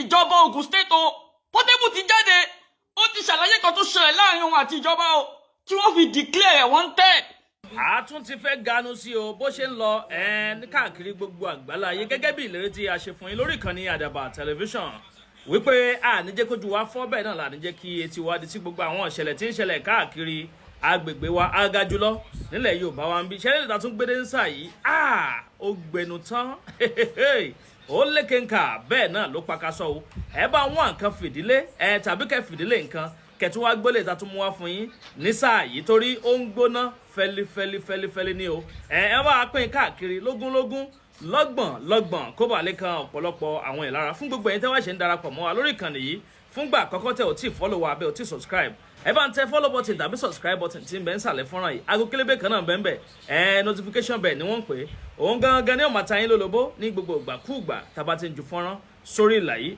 ìjọba Ògùn state o Portable ti jáde ó ti ṣàlàyé kan tó ṣẹlẹ̀ láàrin òun àti ìjọba o tí wọ́n fi declare wanted. a tún ti fẹ́ ganu sí o bó ṣe ń lọ ní káàkiri gbogbo àgbáláyé gẹ́gẹ́ bí ìlérí tí a ṣe fún yín lórí ìkànnì Àdàbà tẹlifíṣàn wípé a ní jẹ́ kójú wa fọ́ bẹ́ẹ̀ náà là ní jẹ́ kí etí wa di sí gbogbo àwọn ìṣẹ̀lẹ̀ tí ń ṣẹlẹ̀ káàkiri agbègbè wa aga jùlọ nílẹ̀ Yorùbá wa ń bí ìṣẹ̀lẹ̀ ìta tún gbédé ń sà yìí ó gbẹnu tán ó lékenkà bẹ́ẹ̀ náà ló pakasọ o ẹ bá wọn nǹkan fìdílé tàbí kẹ́ fìdílé nǹkan kẹtù wá gbélé ìta tún mú wá fún yín ní sáà yìí torí ó ń gbóná fẹlifẹli ní o ẹ bá pín káàkiri lógúnlógún lọ́gbọ̀n kó bàa lè kan ọ̀pọ̀lọpọ̀ àwọn ìlara fún gbogbo ẹ̀yin tẹ́ wá ṣe ń darapọ̀ mọ́ wa lórí ìkànnì yìí fúngbà àkọ́kọ́ tẹ́ ò tí follow wa bẹ́ẹ̀ ò tí subscribe ẹ bá ń tẹ follow button tàbí subscribe button tí ń bẹ ń sàlẹ̀ fọ́nrán yìí aago kélébé kan náà bẹ́ẹ̀ notification bell ni wọ́n ń pè é òun gangan ni ó máa ta yín lólobó ní gbogbo ìgbàkúùgbà tá a bá ti ń ju fọ́nrán sórí ìlà yìí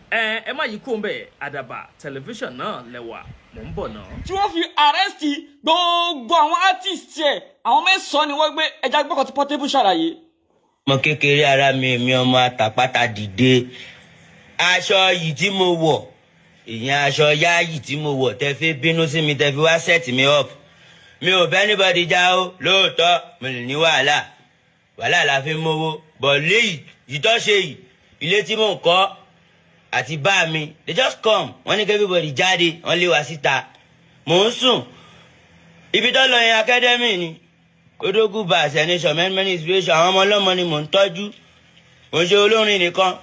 ẹ má yí kó ń bẹ̀ Àdàbà tẹlifíṣàn náà lẹ́wà mò ń bọ̀ náà. tí wọ́n fi arrest gbogbo àwọn artist ẹ̀ àwọn mẹ́sàn-án ni wọ́n gbé ẹja gbọ́kọ̀ tí Portable ṣàlàyé. ọmọ kékeré ara mi ọmọ àtàpátá dìde aṣọ yìí tí mo wọ̀ ìyẹn aṣọ yáàyì tí mo wọ̀ tẹ́ fi bínú sí mi tẹ́ fi wá set me up mi ò bẹ́ anybody já o lóòótọ́ mo lè ní wàhálà la fi mówó bọ̀ léyìí ìtọ́ṣe yìí ilé tí mò ń kọ́ àti bá mi they just come wọ́n ní kí everybody jáde wọ́n lé wa síta mò ń sùn ibi tó lọ yẹn academy ni odógún bá àṣẹ nation many inspiration àwọn ọmọ ọlọ́mọ ni mò ń tọ́jú mò ń ṣe olórin nìkan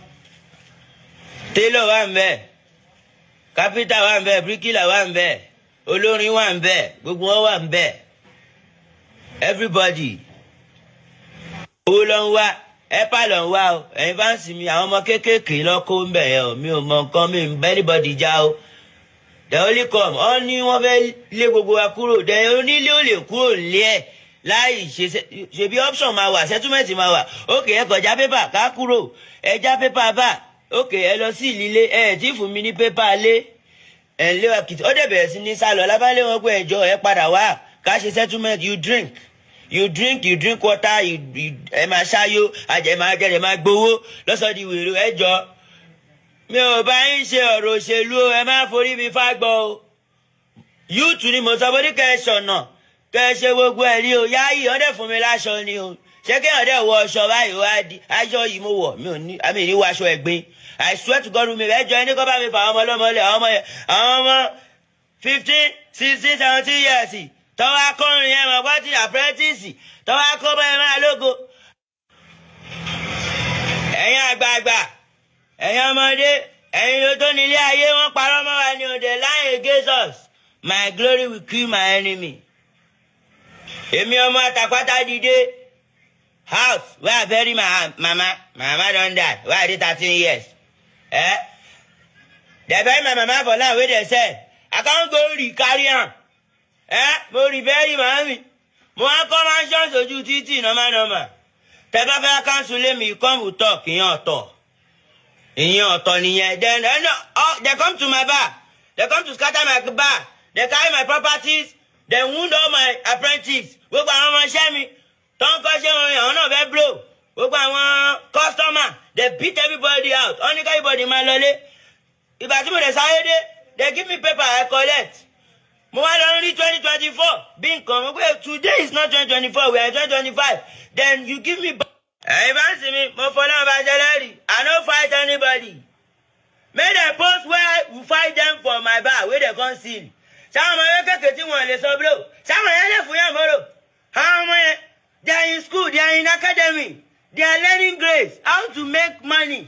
tailor wà ń bẹ̀ kápítà wà ń bẹ̀ bíríkìlà wà ń bẹ̀ olórin wà ń bẹ̀ gbogbo wọn wà ń bẹ̀ everybody owó ló ń wá ẹ̀pà ló ń wá o ẹ̀yin bá ń sìn mí àwọn ọmọ kéékèèké lọ́kọ́ ń bẹ̀ yẹn o mi ò mọ nǹkan mi ń bẹ́ anybody já o the only come ọ ní wọ́n fẹ́ lé gbogbo wa kúrò the onílé ò lè kúrò nílé ẹ̀ láì ṣe bí option máa wà settlement máa wà ókè ẹ kọjá pépà ká kúrò ẹ já pépà bá ókè ẹ lọ sí ìlílé ẹ tí fún mi ní pépà lé ẹ ń lé wa kìtì ó dẹ̀ bẹ̀rẹ̀ sí ní sálọ lábálé wọn pé ẹjọ́ ẹ padà wá ká ṣe settlement you drink water ẹ máa ṣáyó àjẹ máa jẹ ẹ máa gbowó lọ́sọ̀dì wèrè ẹjọ́ mi ò bá yín ṣe ọ̀rọ̀ òṣèlú ẹ má forí mi fágbọ́ o yúùtù ni mo sọ bó ní kẹ́ ẹ ṣọ̀nà kẹ́ ẹ ṣe gbogbo ẹ̀ rí o yáyì ọ̀dẹ̀ fún mi láṣọ ni o ṣé kí ọ̀dẹ̀ wọ aṣọ báyìí wá di aṣọ yìí mo wọ̀ mi ò ní àmì ìní wọ aṣọ ẹ̀gbin I swear to God mi ẹjọ́ ẹni kọ́ bá mi fà àwọn ọmọ ọlọ́mọ lẹ̀ àwọn ọmọ 15, 16, 17 years tọ́wọ́ akọrin yẹn mọ̀ pátí apprentice tọ́wọ́ akọ́bọ̀ ẹ̀ máa lógo. ẹ̀yin àgbààgbà ẹ̀yin ọmọdé ẹ̀yin ló tó nílé ayé wọ́n parọ́ mọ́ wa ní òde lying against us my glory will kill my enemy. èmi ọmọ àtàpátá dìde house where I bury my mama don die where I dey 13 years. They bury my mama for now wey dey sell I can't go carry am. Mo rí bẹ́ẹ̀rì màámi mo wá kọ́ mansion sójú títì nọ́mà tẹ bá fẹ́ cancel lé mi come to talk ìyẹn ọ̀tọ̀ nìyẹn then they come to my bar they come to scatter my bar they carry my properties they wound all my apprentices gbogbo àwọn ọmọ iṣẹ́ mi tó ń kọ́ṣẹ́ wọn àwọn náà fẹ́ blow gbogbo àwọn customer they beat everybody out ó ní ká everybody máa lọlé ìgbà tí mo dẹ̀ sáré dé they give me paper I collect. Mo wá lọ rí 2024 bí nǹkan mo pé today is not 2024 we are 2025 then you give me. ẹ̀yin bá ń sìn mí mo fọlọ́ bá jẹlẹ́rì I no fight anybody make dem post where we fight them for my bar wey dem come seal sáwọn ọmọ yẹn kékeré tí wọn lè sọ blow sáwọn yẹn lè fún yàn mọ́rò àwọn ọmọ yẹn they are in school they are in academy they are learning grades how to make money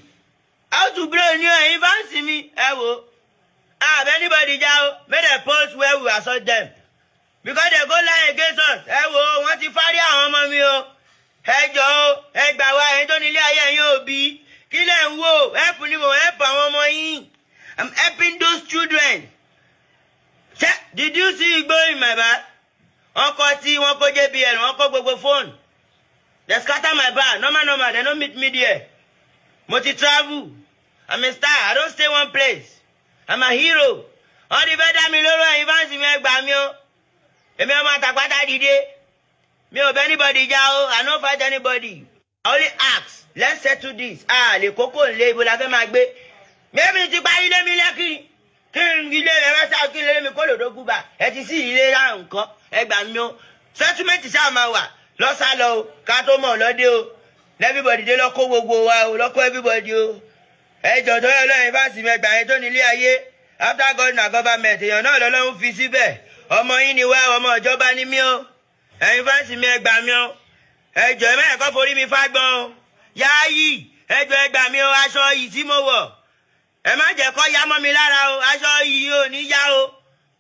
how to blow ní ẹ̀yin bá ń sìn mí ẹ wò. If anybody down, make them post where we assault them. Because they go lie against us. Ẹ wo, wọ́n ti fárí àwọn ọmọ mi o. Ẹ jọ̀ọ́, ẹ gbà wá, ẹ̀yin tó nílé ayé ẹ̀yin òbí. Kí lẹ̀ ń wò? Help ni mo help àwọn ọmọ yín. I'm helping those children. Did you see Igbo in my bar? Wọ́n kọ́ tí wọ́n kó JBL, wọ́n kó gbogbo phone. They scatter my bar. Normal, they don't meet me there. Mo ti travel. I'm a star. I don't stay one place. I'm a hero. All the better me loro ẹ̀yin bá ń sin mi ẹgbàá mi o. Èmi ọmọ àtàpátá dìde. Mi ò bẹ anybody já o. I no fight anybody. I only ask. Let's settle this. Lè kókó ńlé ibo la fẹ́ máa gbé. Mẹ́mi ti parí lé mi lẹ́kì. Kí n ilé rẹ̀ wá sáà kí lé mi kó lòdó gúbà. Ẹ ti sí ilé ra nǹkan. Ẹ gbà mí o. Sẹ́túmẹ̀tì sáà máa wà. Lọ́sàlọ́ o. Ká tó mọ̀ lọ́dẹ o. Everybody dé lọ́kọ́ gbogbo wa o. Lọ́kọ́ everybody o. Ẹ jọ̀ọ́ tó yẹ lọ́yìn fásitì mẹ́gbà yẹn tó nílé ayé. After God na government èèyàn náà lọ́lọ́run fi síbẹ̀. Ọmọ yín ni wá ọmọ ìjọba ni mí o. Ẹ̀yin fásitì mi ẹ gbà mí o. Ẹ jọ̀ọ́ ẹ má yẹ kó forí mi fágbọ́n o. Yááyì ẹ jọ̀ọ́ ẹ gbà mí o aṣọ yìí tí mo wọ̀. Ẹ má jẹ́ kó yá mọ́ mi lára o. Aṣọ yìí ò ní yá o.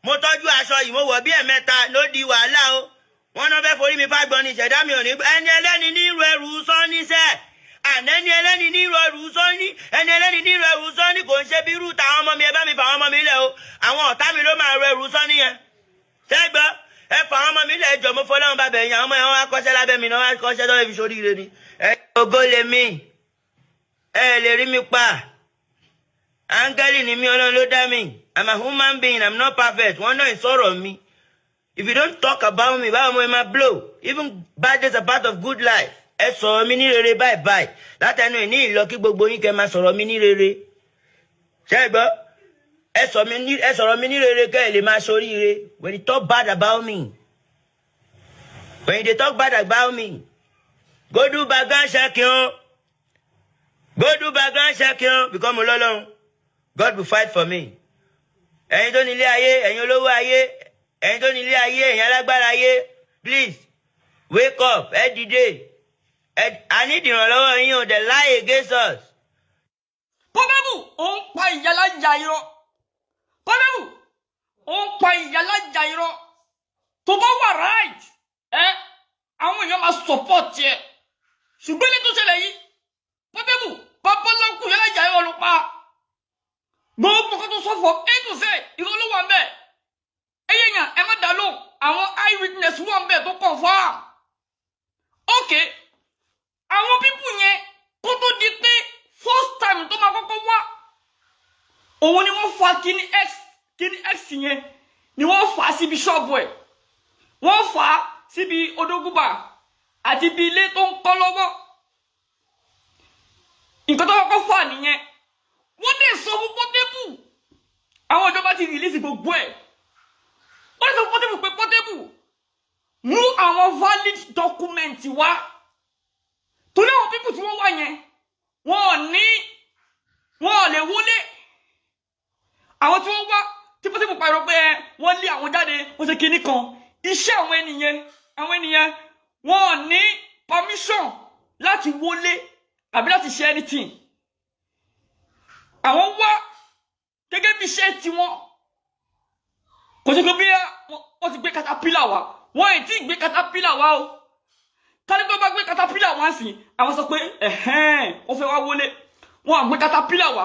Mo tọ́jú aṣọ yìí mo wọ̀ bí ẹ̀mẹ́ta ló di wàhálà o. Wọ́n náà fẹ́ forí mi fágbọ́n ni ìṣẹ̀dá mi ò ní. Ẹni ẹlẹ́ni ní irú ẹrù sọ́ni sẹ́. Ànẹ́ni ẹlẹ́ni ní irú ẹrù sọ́ni. Ẹni ẹlẹ́ni ní irú ẹrù sọ́ni kò ń ṣe bí irú tàwọn ọmọ mi ẹ bá mi fà àwọn ọmọ mi lẹ̀ o. Àwọn ọ̀tá mi ló máa rọ ẹrù sọ́ni yẹn. Ṣẹ́gbọ́ ẹ fà àwọn ọmọ mi lẹ̀ jọ mo fọlọ́run bá bẹ̀yìn àwọn ọmọ yẹn wọ́n wá kọ́ṣẹ́ lábẹ́ mi náà wọ́n wá kọ́ṣẹ́ tó lè fi ṣoríire ni. Ẹ ògo lè mí. Ẹ lè rí mi pa. Áńgẹ́lì ni mí Ọlọ́run ló dá mi. I'm a human being. I'm not perfect. Wọ́n náà sọ̀rọ̀ mi. If you don't talk about me, báwo mo ẹ máa blow? Even bad days are part of good life. Ẹ sọ̀rọ̀ mi ní rere bye bye. Látẹnu ìní ìlọ kí gbogbo yín kẹ́ máa sọ̀rọ̀ mi ní rere. Ṣé ẹ gbọ́? Ẹ sọ̀rọ̀ mi ní rere kẹ́ ẹ lè máa ṣoríire. When you talk bad about me. When they talk bad about me. Go do background checking o. Go do background checking o. Because mo lọ́lọ́run. God will fight for me. Ẹ̀yin tó nílé ayé, ẹ̀yin olówó ayé, ẹ̀yin tó nílé ayé, ẹ̀yin alágbára ayé, please wake up, ẹ dìde. I need ìrànlọ́wọ́ yín o, they lie against us. Pọ́bẹ́bù ó ń pa ìyálàjà irọ́. Pọ́bẹ́bù ó ń pa ìyálàjà irọ́. Tó bá wà right, àwọn èèyàn máa support ẹ. Ṣùgbọ́n ní tó ṣẹlẹ̀ yìí, Pọ́bẹ́bù babaláku ìyálàjà irọ́ ló pa. Gbogbo kan tó sọ̀fọ̀ A to Z irọ́ ló wà ń bẹ̀. Ẹyẹ yàn ẹ má dá lóhùn àwọn eyewitness wà ń bẹ̀ tó confirm. Okay. Àwọn pípù yẹn kó tó di pé first time tó máa kọ́kọ́ wá òun ni wọ́n fa kíní x yẹn ni wọ́n fà á síbi ṣọ́ọ̀bù ẹ̀ wọ́n fà á síbi odógúbà àti ibi ilé tó ń kọ́ lọ́wọ́ nǹkan tó kọ́kọ́ fà nìyẹn wọ́n dẹ̀ sọ fún Portable àwọn ìjọba ti release gbogbo ẹ̀ wọ́n dẹ̀ sọ fún Portable pé Portable mú àwọn valid document wá. Torí àwọn pípù tí wọ́n wá yẹn wọ́n lè wọlé àwọn tí wọ́n wá tí Portable pariwo pé wọ́n lé àwọn jáde wọ́n ṣe kinní kan iṣẹ́ àwọn ènìyàn wọ́n ní permission láti wọlé àbí láti ṣe anything àwọn wá gẹ́gẹ́ bí iṣẹ́ tiwọn kò ṣe pé bí wọ́n ti gbé caterpillar wá wọ́n ì tí ì gbé caterpillar wá o. Tani tó bá gbé caterpillar wá sí àwọn sọ pé ó fẹ́ wá wọlé wọ́n á gbé caterpillar wá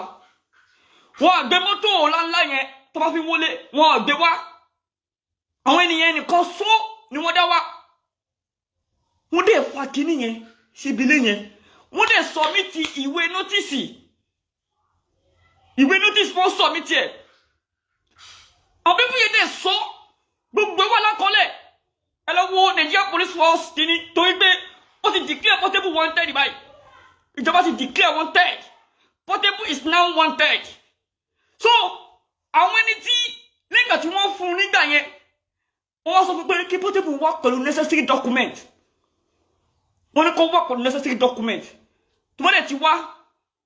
wọ́n á gbé mọ́tò ńláńlá yẹn tó bá fi wọlé wọ́n á gbé wá àwọn ènìyàn nìkan sọ ni wọ́n dá wá wọ́n dẹ̀ fa kíní yẹn síbi ilé yẹn wọ́n dẹ̀ submit ìwé notice wọ́n submit ẹ̀ àwọn pípọ̀ yẹn dẹ̀ sọ gbogbo wà lákọọ́lẹ̀. ẹ lọ wo Nigeria Police Force kìíní torí pé ó ti declare Portable wanted báyìí ìjọba ti declare wanted Portable is now wanted so àwọn ẹni tí nígbà tí wọ́n fún un nígbà yẹn wọ́n sọ fún pé kí Portable wá pẹ̀lú necessary document wọ́n ní kó wá pẹ̀lú necessary document tí wọ́n dẹ̀ ti wá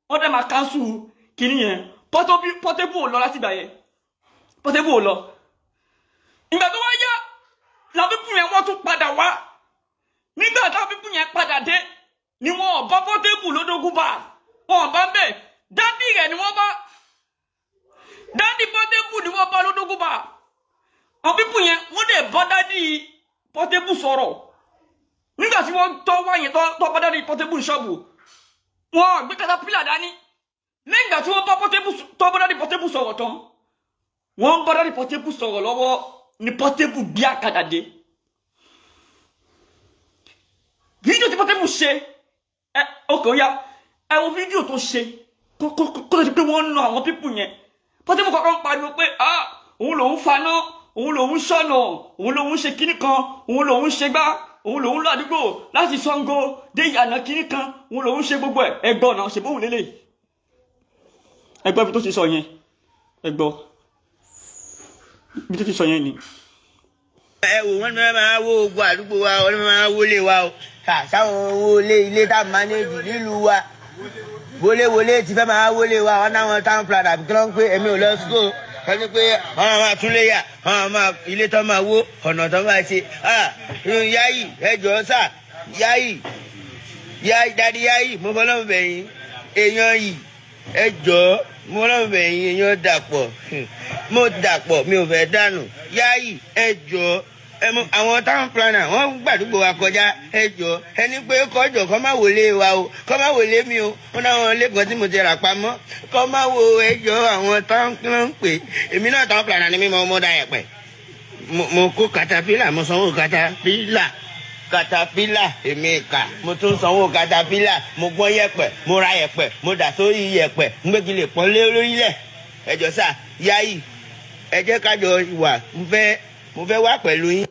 wọ́n dẹ̀ máa cancel kìíní yẹn Portable ò lọ láti ìgbà yẹn Portable ò lọ ìgbà tó wá yá la pípù yẹn wọ́n tún padà wá nígbà tá pípù yẹn padà dé ni wọ́n bá Portable lódógúnbà wọ́n bá ń bẹ̀ dádì rẹ̀ ni wọ́n bá dádì Portable ni wọ́n bá lódógúnbà àwọn pípù yẹn wọ́n dẹ̀ bá dádì Portable sọ̀rọ̀ nígbà tí wọ́n tọ́ wá yẹn tọ́ bá dádì Portable ṣọ́ọ̀bù wọ́n gbé caterpillar dání nígbà tí wọ́n bá tọ́ bá dádì Portable sọ̀rọ̀ tán wọ́n bá dádì Portable sọ̀rọ̀ lọ́wọ́ ni Portable bí àkàdà dé fídíò tí Portable ṣe ókè ó yá ẹ wo fídíò tó ṣe kó tó di pé wọ́n ń nà àwọn pípù yẹn Portable kọ́kọ́ ń pariwo pé òun lòun faná òun lòun ṣọ̀nà òun lòun ṣe kíní kan òun lòun ṣe gbá òun lòun lọ àdúgbò láti Ṣàngó dé ìyànà kíní kan òun lòun ṣe gbogbo ẹ̀gbọ́n náà ṣe bóun lélẹ̀ ẹgbọ́ bí tó ti sọ yẹn ẹgbọ́ bí tó ti sọ yẹn ni. ẹ wò wọ́n ní wọ́n máa wó ogun àdúgbò wa wọ́n ní wọ́n máa wọlé wa o sáwọn owó ilé tá a mánéjì nílùú wa wọlé ti fẹ́ máa wọlé wa wọn náà wọn town plan àbí kí wọ́n ń pè èmi ò lọ school wọ́n ní pé wọ́n máa tún léyà wọ́n máa ilé tó máa wó ọ̀nà tó máa ṣe yáyì ẹjọ́ sà yáyì dadi yáyì mo fọlọ́ bẹ̀yìn èèyàn yìí ẹjọ́ mo fọlọ́ bẹ̀yìn èèyàn dàpọ̀ mo dàpọ̀ mi ò fẹ́ dànù yáyì ẹjọ́ àwọn town planner wọ́n gbàdúgbò wa kọjá ẹjọ́ ẹni pé kọjọ kọ má wọlé wa o kọ má wọlé mi o wọn náwọn lẹkọọ tí mo ti rà pamọ́ kọ má wo ẹjọ́ àwọn town plan pé èmi náà town planner ni mi mo da yẹ̀pẹ̀ mo kó katapila mo sanwó katapila èmi kà mo tún sanwó katapila mo gbọ́n yẹ̀pẹ̀ mo ra yẹ̀pẹ̀ mo dà sórí yẹ̀pẹ̀ ń gbégi lè pọ́n lé lórílẹ̀ ẹjọ́ sà yáyì ẹ jẹ́ kájọ wà mo fẹ́ wá pẹ̀lú yín.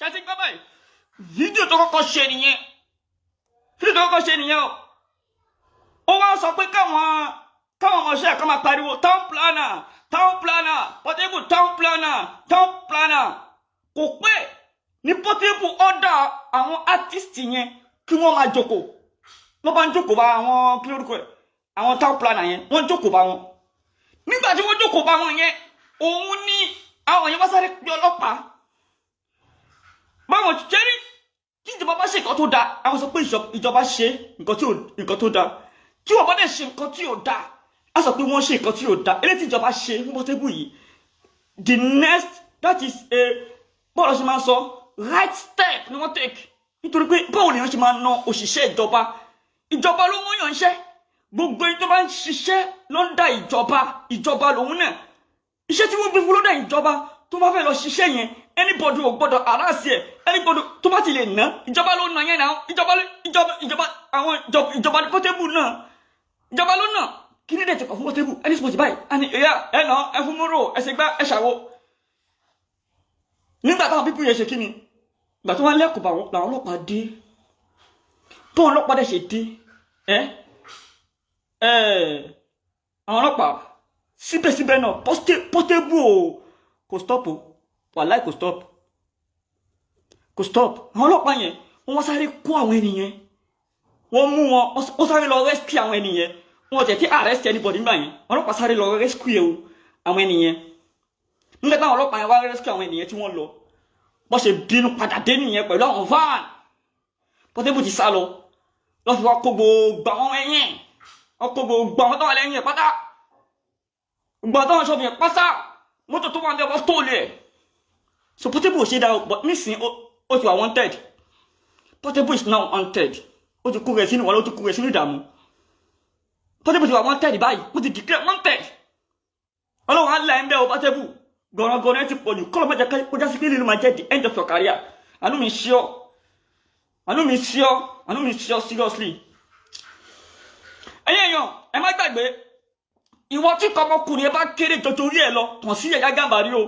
ṣáàtì gbọ́ báyìí fídíò tó kọ́kọ́ ṣe nìyẹn o ó wá sọ pé káwọn ọmọọṣẹ́ kan máa pariwo town planner Portable town planner kò pé ní Portable ọ̀dà àwọn artist yẹn kí wọ́n máa jókòó wọ́n bá ń jókòó bá àwọn kí lórúkọ ẹ̀ àwọn town planner yẹn wọ́n ń jókòó bá wọn nígbà tí wọ́n jókòó bá wọn yẹn òun ní àwọn yẹn bá sáré pé ọlọ́pàá báwọn jẹ́rí tí ìjọba bá ṣe nǹkan tó dáa àwọn sọ pé ìjọba ṣe nǹkan tó dáa tí wọ́n bá dẹ̀ ṣe nǹkan tí ò dáa á sọ pé wọ́n ṣe nǹkan tí ò dáa eléyìí tí ìjọba ṣe fún Portable yìí the next that is a bọ́ọ̀lù ṣe máa sọ right step ni wọ́n take nítorí pé báwo ni wọ́n ṣe máa ná òṣìṣẹ́ ìjọba ló wọ́n yàn iṣẹ́ gbogbo ẹni tó bá ń ṣiṣẹ́ lọ́ndà ìjọba lòun náà iṣẹ́ tí wọ́n gbé fún lọ́dà ìjọba tó bá fẹ́ lọ ṣiṣẹ́ yẹn anybody ò gbọ́dọ̀ aráàsì ẹ̀ anybody tó bá ti lè ná ìjọba ló ná yẹn náà ìjọba ní Portable náà ìjọba ló ná kí ní dẹ̀ ti kọ̀ fún Portable ẹni sọ́ọ̀tì báyìí ẹni ẹ̀yà ẹ̀nà ẹ̀fún mọ́rò ẹ̀sẹ̀ gbá ẹ̀ṣàwó nígbà táwọn pípú yẹn ṣe kí ni ìgbà tó wá lẹ́kọ̀ọ́ bá làwọn ọlọ́pàá dé tó wọn ọlọ́pàá dẹ̀ ṣe dé àwọn ọlọ́pàá síbẹ̀síbẹ̀ náà Portable o kò stop o wàláì kò stop àwọn ọlọ́pàá yẹn wọ́n sáré kó àwọn ènìyàn wọ́n mú wọn wọ́n sáré lọ rescue àwọn ènìyàn wọ́n tẹ̀ tí arrest anybody nígbà yẹn ọlọ́pàá sáré lọ rescue àwọn ènìyàn nígbà táwọn ọlọ́pàá yẹn wá rescue àwọn ènìyàn tí wọ́n lọ wọ́n ṣe bínú padà dé nìyẹn pẹ̀lú àwọn van Portable ti sá lọ lọ́ fi wá kó gbogbo àwọn ẹ̀yìn wọ́n kó gbogbo àwọn tó wà lẹ́yìn ẹ̀ pátá gbogbo àwọn ṣọ́ọ̀bù yẹn pátá mọ́tò tó wà ní ọwọ́ tó lẹ̀ so Portable ṣe dá but nísìn ó ti wà wanted Portable is now wanted ó ti kú rẹ̀ sínú wàlẹ́ ó ti kú rẹ̀ sínú ìdààmú Portable ti wà wanted báyìí ó ti declare wanted ọlọ́run á là ń bẹ́ ọ Portable gọ̀rọ̀gọ̀rọ̀ ẹ ti pọ̀ jù kọ́lọ́ mẹ́jẹ kó já sí pé lílo máa jẹ́ the end of your career àánú mi sí ọ seriously ẹ̀yẹ́ èèyàn ẹ má gbàgbé ìwọ tí kọmọkùnrin ẹ bá kéré jọjọ orí ẹ lọ kàn sí Yahya Gambari o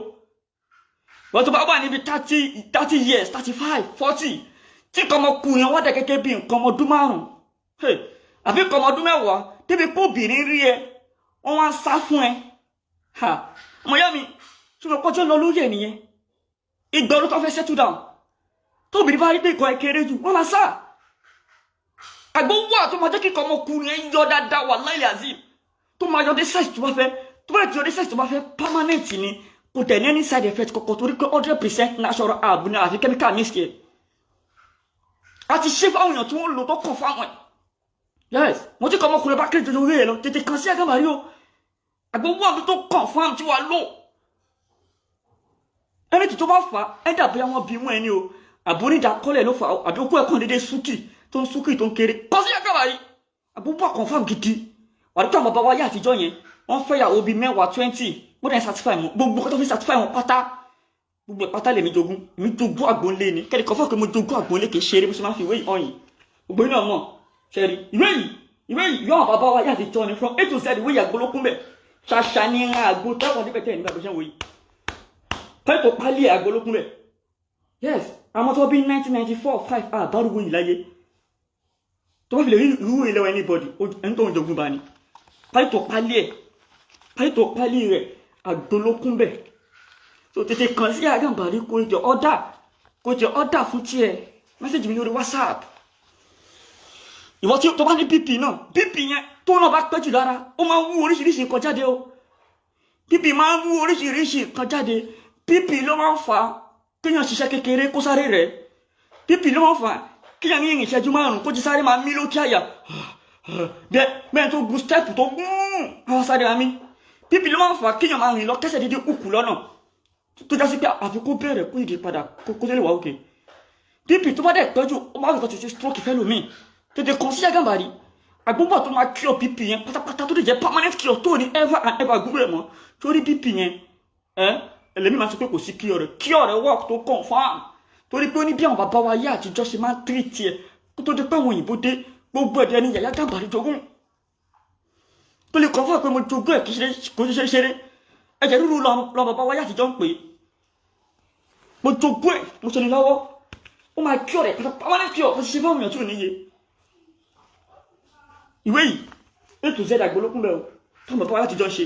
wọ́n tó bá wà níbi 30 years 35 40 tí kọmọkùnrin wọ́n dẹ̀ gẹ́gẹ́ bí nǹkan ọmọdún 5 àbí nǹkan ọmọdún 10 débi kó obìnrin rí ẹ wọ́n wá sá fún ẹ ọmọ yá mi ṣùgbọ́n pọ́jọ́ lọ lórí ẹ nìyẹn ìgbà ọdún tó fẹ́ settle down tóbìnrin bá rí pé nǹkan ẹ kéré jù wọ́n máa sá àgbówó àtọ́ máa jẹ́ kí kọmọkùnrin ẹ yọ dáadáa wà láìlẹ̀ azim tó máa yọ dé sex tó bá fẹ́ tó bá ti yọ dé sex tó bá fẹ́ permanent ni kò tẹ̀ ní any side effect kọ̀kọ̀ torí pé 100% natural herb ni àti chemical mix yẹ àti ṣé fáwọn èèyàn tí wọ́n lò tó kàn fáwọn ẹ̀ yes mo ti kọ́ ọmọkùnrin bá kéré jọjọ orí ẹ̀ lọ tètè kàn sí Yahya Gambari o àgbówó àti tó kàn fáwọn tí wàá lò ẹni tí tó bá fà ẹ dàbí àwọn bí wọn ẹni o àbónídàkọlẹ̀ ló fà àbí okú ẹ̀kọ́ dédé súkì tó ń kéré kọ́ sí Yahya Gambari àgbówó àkànfàm gidi wà nípa àwọn bàbá wáyé àtijọ́ yẹn wọ́n fẹ́ yàwó bíi 10 20 wọ́n dẹ̀ satisfy wọn gbogbo kọ́tọ́ fi satisfy wọn pátá gbogbo ìpátá lèmi jogún àgbónlé ni kẹ́lẹ́ kọ́ fọ́ pé mo jogún àgbónlé kì í ṣeré bó ṣe máa fi ìwé ìhọ̀yìn gbogbo iná mọ̀ ṣẹ́rí ìwé yìí yọ àwọn bàbá wáyé àtijọ́ ni from A to Z ìwé ìyàgbólókún bẹ̀ ṣàṣà ní ìran àgbo táwọn níbẹ̀ tẹ̀ nígbà tó ṣe ń wòye pẹ́ẹ́tò pálí àgbólókún bẹ̀ yes àwọn tó bí 1994 5 àbárúgbó yìí láyé tó bá fi lè rí irú ilẹ̀ anybody ẹni tó ń jogún bá ní pálí tó pálí ẹ̀ ayé tó pálí rẹ̀ àgbólókún bẹ̀ tó tètè kàn sí Agambari kó jẹ ọ́dà fún tiẹ̀ mẹ́sẹ̀jì mi lórí WhatsApp ìwọ tí tó bá ní BP náà BP yẹn tó náà bá pẹ́ jù lára ó máa ń wú oríṣiríṣi nǹkan jáde o BP máa ń wú oríṣiríṣi nǹkan jáde BP ló máa ń fa kéèyàn ṣiṣẹ́ kékeré kó sáré rẹ̀ BP ló máa ń fa kéèyàn ní ìrìn ìṣẹ́jú márùn-ún kó ti sáré máa mí lókè àyà bẹ́ẹ̀ tó gun stẹ́ẹ̀pù tó gún àwọn sáré àmì BP ló máa ń fa kéèyàn máa rìn lọ kẹ́sẹ̀ dédé kùkù lọ́nà tó já sí pé àfikún bẹ̀rẹ̀ kó ìdí padà kó tó lè wà òkè BP tó bá dẹ̀ pẹ́jù ó máa rìn tó ti ṣe stroke fẹ́ lómi tètè kàn sí Agambari àgbọ̀nbọ̀ tó máa cure BP yẹn pátápátá tó lè jẹ́ permanent cure tó ní ever and ever gbúrò ẹ̀ mọ́ torí BP yẹn ẹlẹ́mìí máa sọ pé kò sí cure rẹ̀ work tó confirm torí pé ó ní bí àwọn bàbá wa yé àtijọ́ ṣe máa ń treat ẹ̀ kó tó dé pé àwọn òyìnbó dé gbogbo ẹ̀dẹ̀ ni Yahya Agambari jogún tó lè kọ́ fún ẹ pé mo jogún ẹ̀ kò ṣe ṣeré ẹ̀jẹ̀ rúru lọ bàbá wa yé àtijọ́ ń pè é mo jogún ẹ̀ mo ṣe ní lọ́wọ́ ó máa cure rẹ̀ kí permanent cure ó ti ṣe fún àwọn èèyàn tí ò níye ìwé yìí A to Z àgbólókún bẹ́ẹ̀ o tó mọ̀ bá wa àtijọ́ ṣe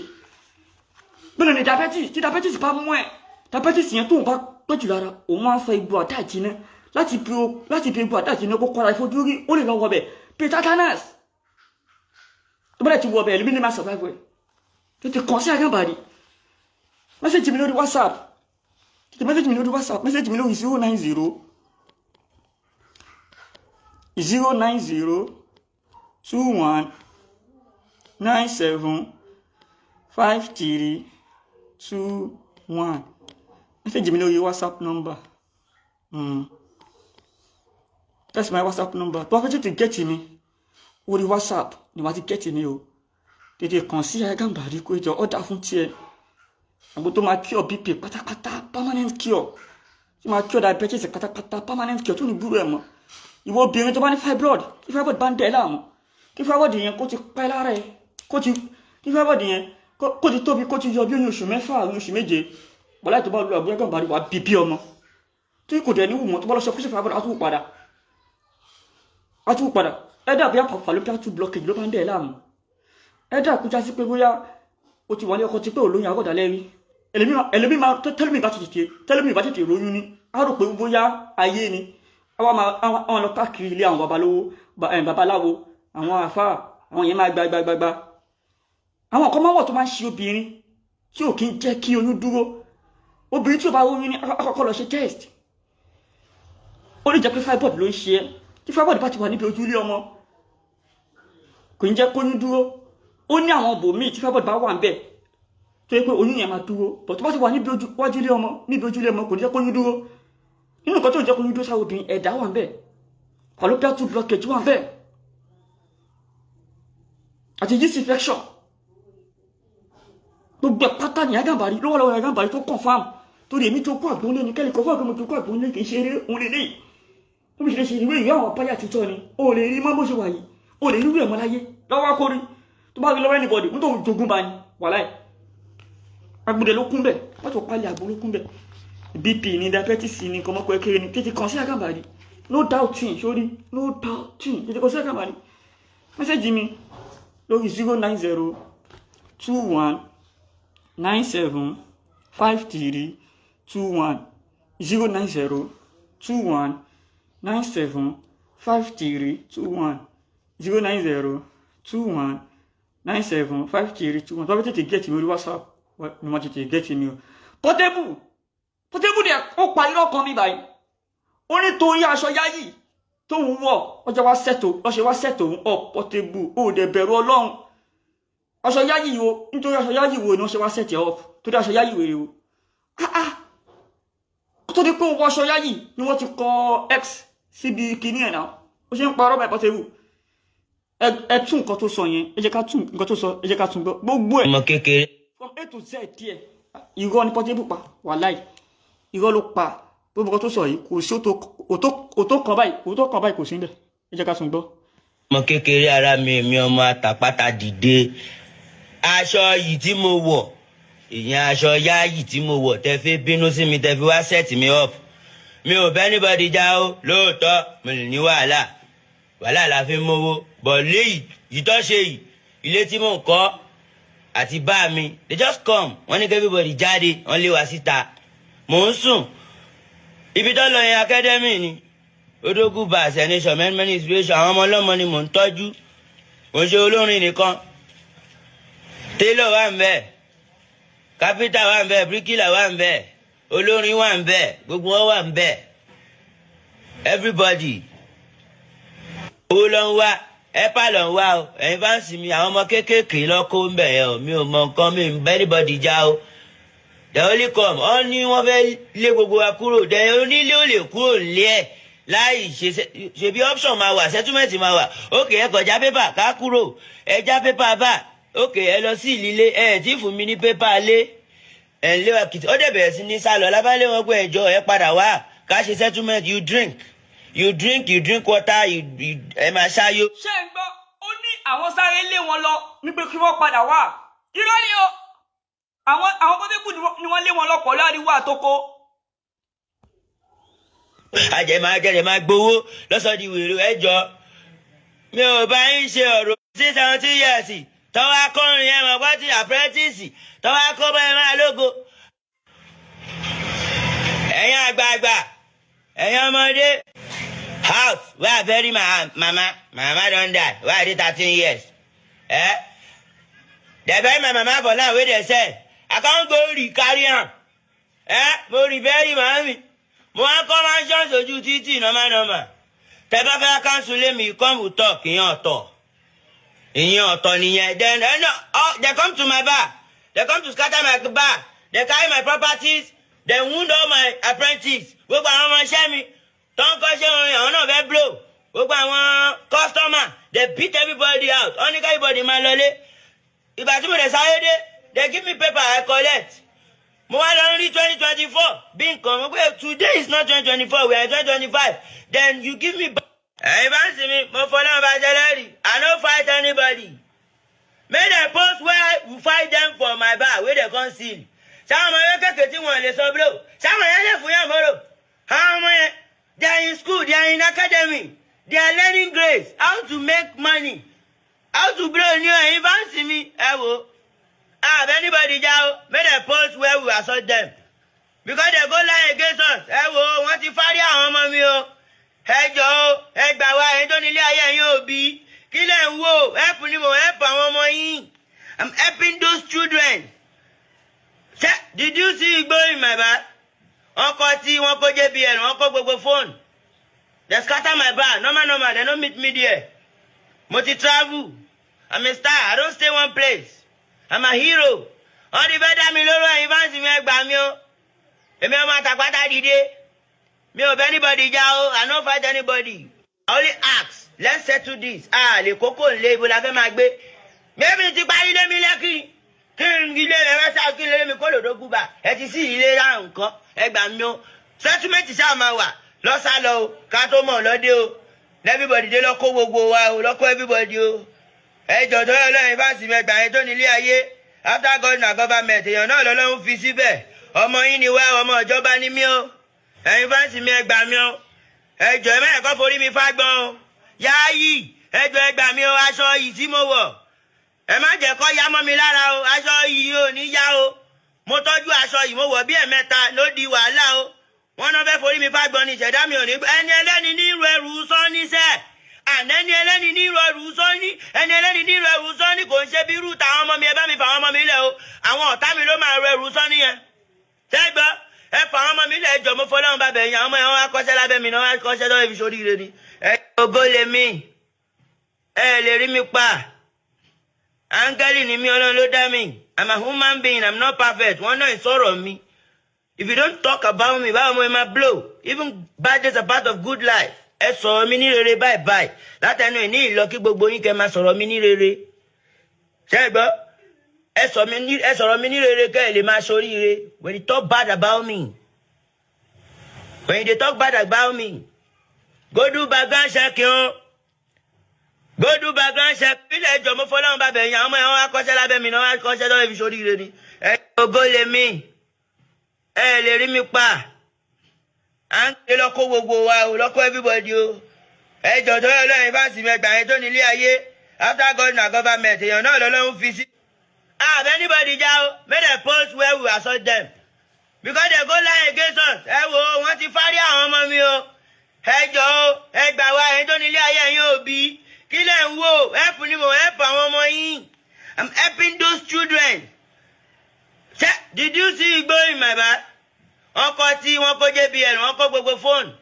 bẹ́ẹ̀ ni diabetes tí diabetes bá mú ẹ̀ diabetes yẹn tó ń bá pẹ́jù lára òun máa ń fa egbò àdáàjìnà láti bí egbò àdáàjìnà kó kọ́ra ìfojú rí ó lè lọ wọ bẹ̀ bí tetanus tó bẹ́ẹ̀ ti wọ bẹ̀ ẹ̀lú minimal survival ẹ̀ tètè kàn sí Agambari mẹ́sẹ̀jì mi lórí WhatsApp mẹ́sẹ̀jì mi lórí 090 21 97 53 21 message me your WhatsApp number. That's my WhatsApp number. To to get me with the WhatsApp, you want to get me. Did you consider Agambari ko jo order fún tiẹ̀? I'm to ma cure BP pátápátá permanent cure. You ma cure diabetes pátápátá permanent cure tó ní buru ẹ̀ mọ́. Ìwọ obìnrin tó bá ní fibroid, kí fibroid bá ń dẹ̀ láàmú. Kí fibroid yẹn kó ti pẹ́ lára ẹ̀, kí fibroid yẹn kó ti tóbi kó ti yọ bí oṣù mẹ́fà oṣù méje. Bọ́lá tó bá lu àbúrò Agambari wà bíbí ọmọ tí kò dẹ̀ ní wù mọ́ tó bá lọ sọ fúnṣẹ́ fàbọ̀dà àtúwò padà ẹ̀dà bí àpapọ̀ fallopian tube blockage ló máa ń dẹ̀ láàmú ẹ̀dà kú já sí pé bóyá o ti wà ní ọkọ tí pé olóyún àgọ́dà lẹ́rí ẹlẹ́mí máa tẹ́lẹ̀mí bá tètè lóyún ní a rò pé bóyá ayé ni àwọn lọ káàkiri ilé àwọn babaláwo àwọn àfáà àwọn yẹn máa gbagbagbagba àwọn kan máa wọ̀ tó máa ń ṣe obìnrin tí ò kí ń jẹ́ kí oyún dúró obìnrin tí ó bá oyún ní àkọ́kọ́ lọ ṣe test ó lè jẹ́ pé fibroid ló ń ṣe ẹ́ tí fibroid bá ti wà níbi ojúlé ọmọ kò ní jẹ́ kóyún dúró ó ní àwọn bòmíì tí fibroid bá wà ń bẹ̀ tó yẹ pé oyún yẹn máa dúró bọ̀ tó bá ti wà níbi ojúlé ọmọ kò ní jẹ́ kóyún dúró nínú nǹkan tó ń jẹ́ kóyún dúró sáwọn obìnrin ẹ̀dá wà ń bẹ̀ fallopian tube blockage wà ń bẹ̀ àti yeast infection gbogbo pátá ní Agambari lọ́wọ́lọ́wọ́ Agambari tó confirm torí èmi tó kó àgbóńlé ní kẹ́lẹ̀ kọ́fọ́ àgbóńlé tó kó àgbóńlé kìí ṣe eré òun lè léyìí ó bí ṣe ṣe ìwé ìwé àwọn apáyà àtijọ́ ni o lè rí mọ́ bó ṣe wà yìí o lè rí rú ẹ̀mọ́ láyé lọ́wọ́ akórí tó bá rí lọ́wọ́ anybody ń tó jogún bá ní wàláì agbóde ló kún bẹ̀ wọ́n tó pálí àgbó ló kún bẹ̀ BP ní diabetes ní kọ́mọ́kọ́ ẹkẹrẹ ní tètè kàn sí Agambari no doubting sórí no doubting tètè kàn sí Agambari mẹ́sẹ̀jì mi lórí 090 21 97 53 21 090 21 97 53 21 090 21 97 53 21 tó bá tètè get mi orí WhatsApp ni mo tètè get mi o Portable dẹ̀ ó parí lọ́kàn mi báyìí ó ní torí aṣọ yáyì tó ń wọ̀ ọjọ́ wá sẹ́tò ń up Portable ó dẹ̀ bẹ̀rù Ọlọ́run aṣọ yáyì wo nítorí aṣọ yáyì wo ni wọ́n ṣe wá sẹ́tì up torí aṣọ yáyì wèrè o tó di pé owó aṣọ yáyì ni wọ́n ti kọ x síbi kìíní ẹ̀ náà ó ṣe ń parọ́ báyìí Portable ẹ tún nǹkan tó sọ yẹn ẹ jẹ́ ká tún nǹkan tó sọ ẹ jẹ́ ká tún gbọ́ gbogbo ẹ̀ ọmọ kékeré from A to Z díẹ̀ irọ́ ni Portable pa wàláì irọ́ ló pa gbogbo nǹkan tó sọ yìí kò sí òtó kan báyìí kò sí níbẹ̀ ẹ jẹ́ ká tún gbọ́. ọmọ kékeré ara mi ọmọ àtàpátá dìde aṣọ yìí tí mo wọ̀ ìyẹn aṣọ yáyì tí mo wọ̀ tẹ́ fi bínú sí mi tẹ́ fi wá set mi up mi ò bẹ́ anybody já o lóòótọ́ mo lè ní wàhálà la fi mówó bọ̀ léyìí ìtọ́ ṣe yìí ilé tí mò ń kọ́ àti bá mi they just come wọ́n ní kí everybody jáde wọ́n lé wa síta mò ń sùn ibi tó lọ yẹn academy ni Odogwu Bass nation many inspiration àwọn ọmọ ọlọ́mọ ni mò ń tọ́jú mò ń ṣe olórin nìkan tailor wà ń bẹ̀ carpenter wà ń bẹ̀ bricklayer wà ń bẹ̀ olórin wà ń bẹ̀ gbogbo wọn wà ń bẹ̀ everybody owó ló ń wá ẹ̀pà ló ń wá o ẹ̀yin bá ń sìn mí àwọn ọmọ kéékèèké lọ́kọ́ ń bẹ̀ yẹn o mi ò mọ nǹkan mi ń bẹ́ anybody já o the only come ọ ní wọ́n fẹ́ lé gbogbo wa kúrò the onílé ò lè kúrò lé ẹ̀ láì ṣe bí option máa wà settlement máa wà ókè ẹ kọjá pépà ká kúrò ẹ já pépà bá ókè ẹ lọ sí ìlílé ẹ tí fún mi ní pépà lé ẹ ń lé wa kìtì ó dẹ̀ bẹ̀rẹ̀ sí ní sálọ lábálẹ̀ wọn pé ẹjọ́ ẹ padà wá ká ṣe settlement you drink water ẹ máa ṣáyó. ṣé ń gbọ́ ó ní àwọn sáré lé wọn lọ wípé kí wọ́n padà wá irọ́ ni o àwọn Portable ni wọ́n lé wọn lọ pọ̀ láriwo àtòkò. àjẹmọ́ máa gbowó lọ́sọ̀dì wèrè ẹjọ́ mi ò bá ń ṣe ọ̀rọ̀ 70 years tọ́wọ́ akọrin ẹ̀ mọ̀ pátí apprentice tọ́wọ́ akọ́bọ̀ ẹ̀ máa lógo. ẹ̀yin àgbààgbà ẹ̀yin ọmọdé house where I bury my mama don die where I dey 13 years they bury my mama for now wey dey sell I can't go carry am mo rí bury màmí mo wá kọ́ mansion sójú títì normal tẹ bá fẹ́ cancel lé mi come we talk ìyẹn ọ̀tọ̀ nìyẹn then they come to my bar they come to scatter my bar they carry my properties they wound all my apprentices gbogbo àwọn ọmọ iṣẹ́ mi tó ń kọ́ṣẹ́ orin àwọn náà fẹ́ blow gbogbo àwọn customer they beat everybody out wọ́n ní ká everybody máa lọlé ìgbà tí mo dẹ̀ sáré dé they give me paper I collect mo wá lọ rí 2024 bí nǹkan mo pé today is not 2024 we are in 2025 then you give me. ẹ̀yin bá ń sìn mi mo fọlọ́ bá jẹlẹ́rì I no fight anybody make dem post where we fight them for my bar wey dem come seal sáwọn ọmọ yẹn kékeré tí wọn lè sọ blow sáwọn yẹn lè fún yàn mọ́rò àwọn ọmọ yẹn they are in school they are in academy they are learning grades how to make money how to blow ní ẹ̀yin bá ń sìn mi ẹ wò if anybody já make dem post where we assault them because they go lie against us ẹ wò wọ́n ti fárí àwọn ọmọ mi o ẹ jọ̀ọ́ ẹ gbà wá ẹ̀yin tó nílé ayé ẹ̀yin òbí kí lẹ̀ ń wò help ni mo help àwọn ọmọ yín I'm helping those children. Did you see Igbo in my bar? Ọkọ tí wọ́n kó JBL wọ́n kó gbogbo phone they scatter my bar normal they no meet me there mo ti travel I'm a star I don't stay one place I'm a hero wọ́n ti fẹ́ dá mi lóró ẹ̀yin fáǹsì mi ẹgbàá mi o èmi ọmọ àtàpátá dìde mi ò bẹ anybody já o I no fight anybody I only ask let's settle this lè kókó ńlé ibo la fẹ́ máa gbé maybe ti parí lé mi lẹ́kì kí n ilé rẹ̀ fẹ́ sá kí n lé mi kó lòdó gúbà ẹ ti sí ilé ra nǹkan ẹgbàá mi o settlement ṣáà máa wà lọ́sàlọ́ o ká tó mọ̀ lọ́dẹ o everybody dé lọ́kọ́ gbogbo wa o lọ́kọ́ everybody o ẹjọ́ tó yọ lọ́yìn bá sì mẹ́gbàá yẹn tó nílé ayé after God na government èèyàn náà lọ́lọ́run fi síbẹ̀ ọmọ yín ni wá ọmọ ìjọba ni mí o ẹ̀yin bá sì mẹ́gbàá mi o ẹjọ́ ẹ mẹ́ẹ̀kọ́ forí mi fágbọ́n o yááyì ẹjọ́ ẹgbàá mi o aṣọ yìí tí mo wọ̀ ẹ má jẹ́ kó yá mọ́ mi lára o aṣọ yìí ò ní yá o mo tọ́jú aṣọ yìí mo wọ̀ bí ẹ̀mẹ́ta ló di wàhálà o wọ́n náà fẹ́ forí mi fágbọ́n ni ìṣẹ̀dá mi ò ní ẹni ẹlẹ́ni ní irú ẹrù sọ́níṣẹ́ ànẹ́ni ẹlẹ́ni ní irú ẹrù sọ́ní ẹni ẹlẹ́ni ní irú ẹrù sọ́ní kò ń ṣe bí irú tàwọn ọmọ mi ẹ bá mi fà àwọn ọmọ mi lẹ̀ o àwọn ọ̀tá mi ló máa rọ ẹrù sọ́ní yẹn ṣẹ́gbọ́ ẹ fà àwọn ọmọ mi lẹ̀ ẹjọ́ mo fọlọ́run bá bẹ̀yìn àwọn ọmọ yẹn wọ́n wá kọ́ṣẹ́ lábẹ́ mi náà wọ́n wá kọ́ṣẹ́ lọ́wọ́ ibi sórí ire ni ẹ ògo lè mí ẹ lè rí mi pa áńgẹ́lì ni mí Ọlọ́run ló dá mi I'm a human being I'm not perfect wọ́n náà ìsọ̀rọ̀ mi if you don't talk about me báwo mo máa blow even bad days are part of good life ẹ sọ̀rọ̀ mi ní rere báyìí látẹnu ìní ìlọ kí gbogbo yín kẹ́ máa sọ̀rọ̀ mi ní rere ṣé ẹ gbọ́ ẹ sọ̀rọ̀ mi ní rere kẹ́ ẹ lè máa ṣoríire when you talk bad about me when you dey talk bad about me go do background check o go do background check ilé ẹjọ́ mo fọlọ́run bá bẹ̀yìn àwọn ọmọ yẹn wọ́n wá kọ́ṣẹ́ lábẹ́ mi náà wọ́n wá kọ́ṣẹ́ lọ́wọ́ ibi ṣoríire ni ẹ ògo lè mí ẹ lè rí mi pa à ń ké lọ́kọ́ gbogbo wa o lọ́kọ́ everybody o ẹjọ́ tó yọ lọ́yìn bá sì mẹ́gbà yẹn tó nílé ayé after God na government èèyàn náà lọ́lọ́run fi sí If anybody down, make them post where we assault them. Because they go lie against us. Wọ́n ti fárí àwọn ọmọ mi o. Ẹ jọ̀ọ́, ẹ gbà wá, ẹ tó nílé ayé yín òbí. Kí lẹ̀ ń wò? Help ni mo help àwọn ọmọ yín. I'm helping those children. Did you see Igbo in my bag? Wọ́n kọ́ tí wọ́n kó JBL, wọ́n kó gbogbo phone.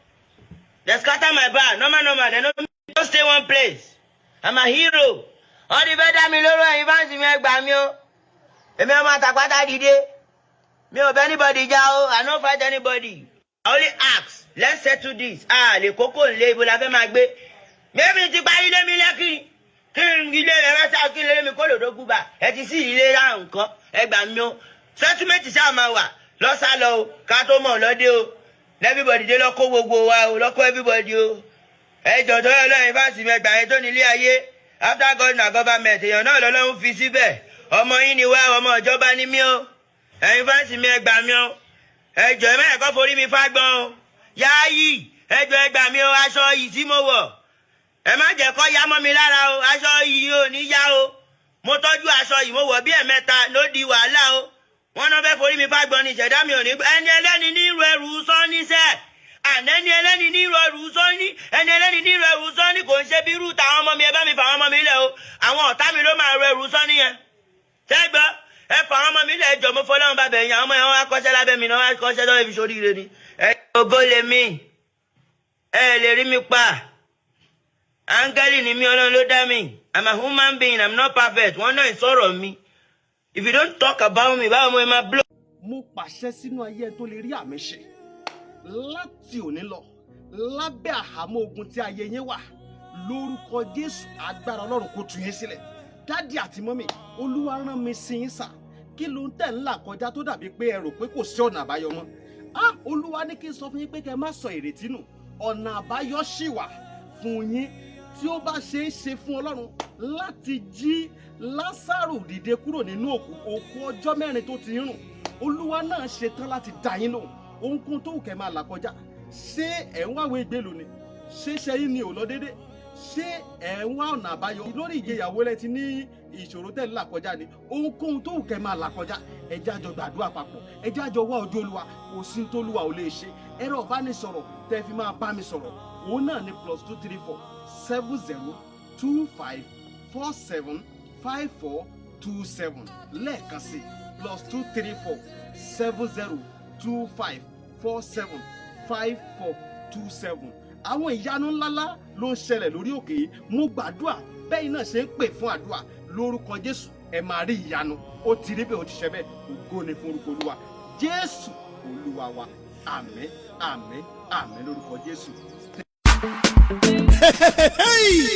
They scatter my bag. Normal. They don't stay one place. I'm a hero. All the better mi lóró ẹ̀yin fáǹsì mi ẹ gbà mí o. Èmi ọmọ àtàpátá dìde. Me of anybody jao, I don't fight anybody. I only ask, let's settle this. Le koko nle ibo la fẹ́ máa gbé. Maybe ti parí lé mi lẹ́kì. Kí n ilé rẹ̀ rẹ́sà kí lé mi kó lòdó gúbà. Ẹ ti sí ilé ra nǹkan. Ẹ gbà mí o. Settlement ṣáà máa wà. Lọ́sà lọ o. Ká tó mọ̀ lọ́dẹ o. Everybody dé lọ́kọ́ gbogbo wa o. Lọ́kọ́ everybody o. Ẹ jọ̀ọ́ tó yẹ lọ́yìn fásitì mẹ́gbà yẹn tó nílé ayé. After God na government, èèyàn náà lọ́lọ́run fi síbẹ̀. Ọmọ yín ni wá, ọmọ ìjọba ni mí o. Ẹ̀yin fáǹsì mi ẹ gbà mí o. Ẹ jọ̀ọ́ ẹ má ẹ̀kọ́ forí mi fágbọ́n o. Yááyì ẹ jọ̀ọ́ ẹ gbà mí o. Aṣọ yìí tí mo wọ̀. Ẹ má jẹ́ kó yá mọ́ mi lára o. Aṣọ yìí ò ní yá o. Mo tọ́jú aṣọ yìí mo wọ̀ bí ẹ̀mẹ́ta ló di wàhálà o. Wọ́n náà fẹ́ forí mi fágbọ́n ni ìṣẹ̀dá mi ò ní. Ẹni ẹlẹ́ni ní irú ẹrù sọ́ni sẹ́. Ẹni ẹlẹ́ni ní irú ẹrù sọ́ni. Ẹni ẹlẹ́ni ní irú ẹrù sọ́ni kò ń ṣe bí irú tàwọn ọmọ mi ẹ bá mi fà àwọn ọmọ mi lẹ̀ o. Àwọn ọ̀tá mi ló máa rọ ẹrù sọ́ni yẹn. Ṣẹ́gbọ́ ẹ fà àwọn ọmọ mi lẹ̀ jọ mo fọlọ́run bá bẹ̀yìn àwọn ọmọ yẹn wọ́n wá kọ́ṣẹ́ lábẹ́ mi náà wọ́n wá kọ́ṣẹ́ lọ́wọ́ ibi sórí ire ni. Ẹ ògo lè mí. Ẹ lè rí mi pa. Áńgẹ́lì ni mí Ọlọ́run ló dá mi. I'm a human being, I'm not perfect. Wọ́n náà ìsọ̀rọ̀ mi. If you don't talk about me, báwo mo máa blow. Mo pàṣẹ sínú ayé tó lè rí àmì ṣe láti òní lọ lábẹ́ àhámọ́ ogun tí ayé yẹn wà lórúkọ Jésù agbára Ọlọ́run kó tú yín sílẹ̀. Dádì àti mọ́mì Olúwa rán mi sí yín sà kí ló ń tẹ̀ ńlá kọjá tó dàbí pé ẹ rò pé kò sí ọ̀nà àbáyọ mọ́. Olúwa ní kí n sọ fún yín pé kẹ́ má sọ ìrètí nù ọ̀nà àbáyọ ṣì wà fún yín tí ó bá ṣe é ṣe fún Ọlọ́run láti jí Lásárù dìde kúrò nínú òkú ọjọ́ 4 tó ti rùn. Olúwa náà ṣetán láti dá yín lóhùn ohunkóhun tó wù kẹ́ máa là kọjá. Ṣé ẹ̀ ń wáwé ìgbélú ni? Ṣé ṣẹ́yìn ni ò lọ déédé? Ṣé ẹ̀ ń wá ọ̀nà àbáyọ lórí ìgbéyàwó lẹ ti ní ìṣòro tẹ́ là kọjá ni? Ohunkóhun tó wù kẹ́ máa là kọjá ẹ jẹ́ á jọ gbàdúrà papọ̀, ẹ jẹ́ á jọ wá ojú Olúwa, kò sí tó Olúwa ò lè ṣe. Ẹ̀rọ ìbánisọ̀rọ̀ tẹ́ fi máa bá mi sọ̀rọ̀ òun náà ni +234 7025475427 lẹ́ẹ̀kan sí +234 7025475427. Àwọn ìyanu ńláńlá ló ń ṣẹlẹ̀ lórí òkè yìí. Mo gbàdúrà bẹ́ẹ̀ náà ṣe ń pè fún àdúrà lórúkọ Jésù ẹ máa rí ìyanu. Ó ti rí bẹ́ẹ̀ ó ti ṣe bẹ́ẹ̀. Ògo ni fún orúkọ Olúwa Jésù Olúwa wa. Àmín àmín àmín lórúkọ Jésù.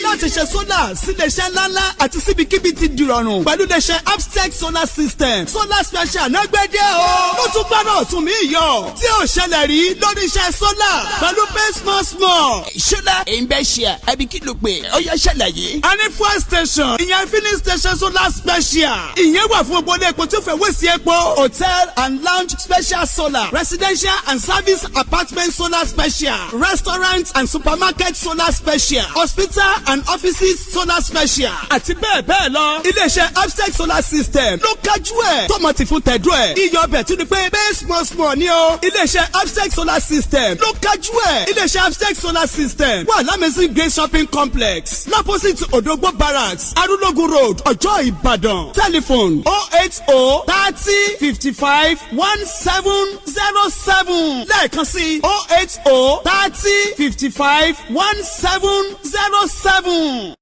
Láti ṣe sólà síléeṣẹ́ ńláńlá àti síbikíbi ti dìrọ̀rùn pẹ̀lú iléeṣẹ́ Upstex Solar System. Solar Special náà gbẹ́dẹ́ o. Ó tún gbọ́dọ̀ tún mí yọ. Tí ò ṣẹlẹ̀ rí lórí iṣẹ́ sólà pẹ̀lú pay small. Ṣọlá ìbẹ́ṣẹ̀ ẹbí kí ló pé ó yẹ ṣẹlẹ̀ yìí. A ní fuel station ìyẹn filling station Solar Special. Ìyẹn wà fún gbogbo epo tí ó fẹ́ wé sí epo. Hotel and lounge special solar. Residential and service apartment solar special. Restaurant and supermarket solar special. Hospital and offices solar special. Àti bẹ́ẹ̀ bẹ́ẹ̀ lọ. Iléeṣẹ́ Upstex Solar System ló kájú ẹ̀. Tọ́mọ ti fún tẹ̀dú ẹ̀. Iyọ̀ ọbẹ̀ tún ni pé pay small ni o. Iléeṣẹ́ Upstex Solar System ló kájú ẹ̀. Iléeṣẹ́ Upstex Solar System wà l'Amazing Grace Shopping Complex. L'opposite Odogbo Barracks, Arúlógún Road, Ọ̀jọ́ Ìbàdàn. Telephone 080 30 55 1707. Lẹ́ẹ̀kan sí 080 30 55 1707.